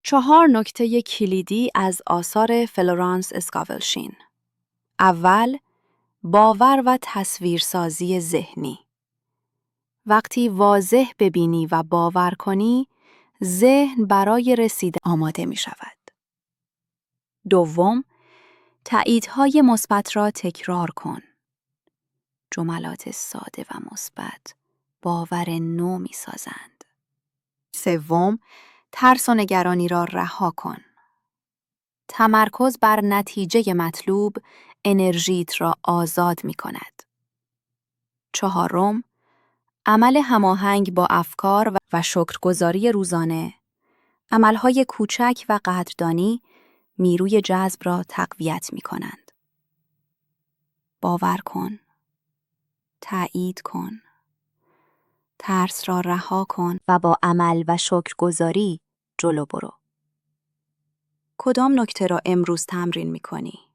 4 نکته کلیدی از آثار فلورانس اسکاولشین. اول، باور و تصویرسازی ذهنی. وقتی واضح ببینی و باور کنی، ذهن برای رسیدن آماده می شود. دوم، تاییدهای مثبت را تکرار کن. جملات ساده و مثبت باور نو می سازند. سوم، ترس و نگرانی را رها کن. تمرکز بر نتیجه مطلوب انرژیت را آزاد می کند. چهارم، عمل هماهنگ با افکار و شکرگزاری روزانه. عملهای کوچک و قدردانی نیروی جذب را تقویت می کنند. باور کن. تأیید کن. ترس را رها کن و با عمل و شکرگزاری جلو برو. کدام نکته را امروز تمرین می کنی؟